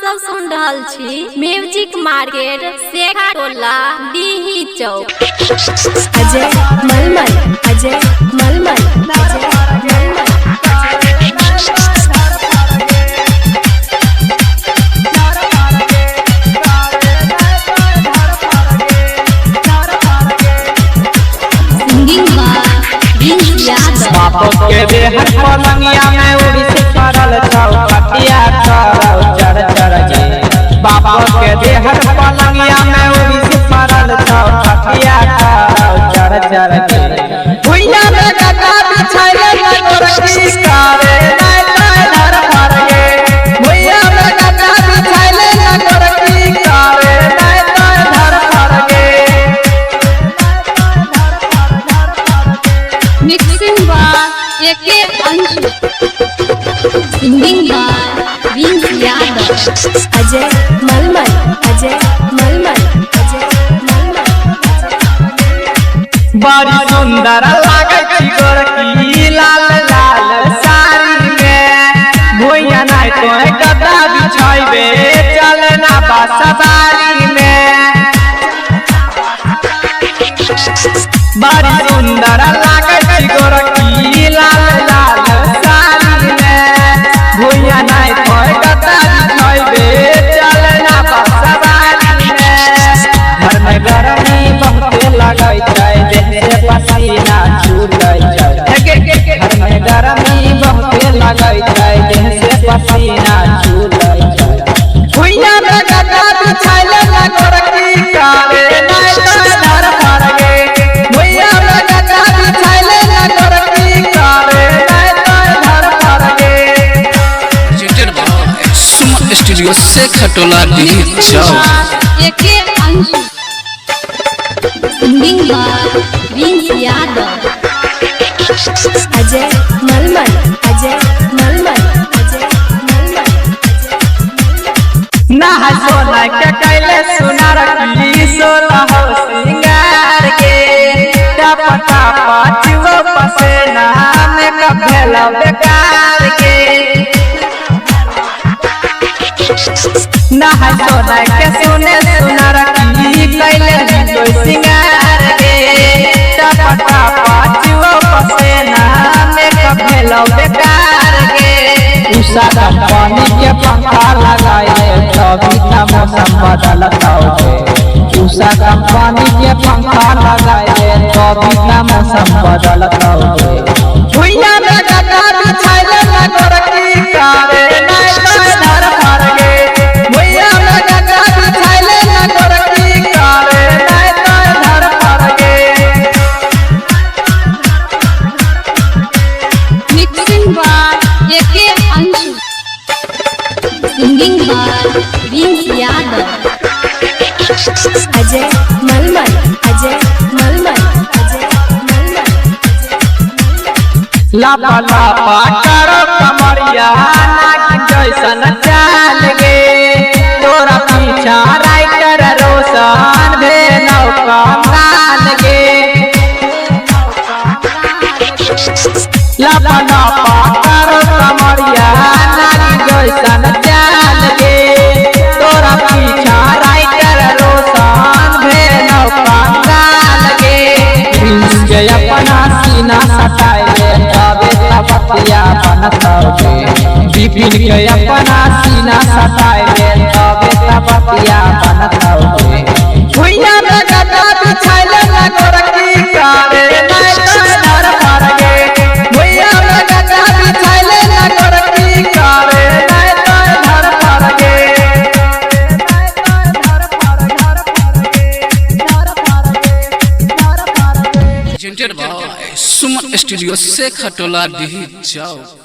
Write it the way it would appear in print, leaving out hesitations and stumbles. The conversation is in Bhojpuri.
सब सुन रहल छी म्यूजिक मार्केट शेखा टोला डीही चौक। अजय मलमल, अजय मलमल, अजय मलमल। बापों के बेहद पलंगिया में उड़ी से परल चौखटिया चर चर गे। बापों के बेहद पलंगिया में उड़ी से परल चौखटिया चर चर गे। भुइया में गदा बिछाइले लगोरकी कारे नाय नाय धर भर गे। भुइया में गदा बिछाइले लगोरकी कारे नाय नाय धर भर गे। मिक्सिंग बार एके अंशु, सिंगिंग बार विंस यादव। अजय मलमल, अजय मलमल, अजय मलमल। बड़ी सुंदर लागे छी गोरकी लाल लाल साड़ी में। भुइया नाय तोय गदा बिछाइबे चलना बसवारी में। बड़ी सुंदर लागे छी गोरकी लाल लाल साड़ी में। भुइया नाय तोय गदा बिछाइबे चलना बसवारी में। घर में गर्मी बहुत लगै छै देह पसीना छूटै छै। घर में गर्मी बहुत लगै छै देह से पसीना छूटै छै। भुइया में गदा बिछाइले लगोरकी कारे नाय नाय धर भर गे। भुइया में गदा बिछाइले लगोरकी कारे नाय नाय धर भर गे। प्रेजेंटेड बाय सुमन स्टूडियो शेखा टोला डीही चौक। एके अंशु, सिंगिंग बार विंस यादव। अजय मलमल, अजय मलमल, अजय मलमल। नहा सोना के कैले सुनार की सोलह सिंगार के। टपटा पाचुओ पसेना में कभेल बेकार के। नहा सोना के सुने सुनार की कैले कोई सिंगार के। टपटा पाचुओ पसेना में कभेल बेकार के। उषा कंपनी के पंखा लगाए तभी त मौसम बदलत होगे। उषा कंपनी के पंखा लगाए तभी त मौसम बदलत होगे। भुइया में गदा बिछाइले लगोरकी कारे नाय नाय धर भर गे। भुइया में गदा बिछाइले लगोरकी कारे नाय नाय धर भर गे। मिक्सिंग बार एके अंशु, सिंगिंग बार विंस यादव। अजय मलमल, अजय मलमल, अजय मलमल। लापा लापा करो कमरिया नाक जैसन चाल गे। तोरा पीछा राइटर रोशन भे नौका माल गे। लापा लापा करो कमरिया नाक जैसन चाल गे। तोरा पीछा राइटर रोशन भे नौका माल गे। प्रिंस के अपना सीना सटाए तबे तपतिया बनत होगे। बिपिन के अपना सीना सटाए तबे तपतिया बनत होगे। भुइया में गदा बिछाइले लगोरकी कारे नाय नाय धर भर गे। भुइया में गदा बिछाइले लगोरकी कारे नाय नाय धर भर गे। प्रेजेंटेड बाय सुमन स्टूडियो शेखा टोला डीही चौक।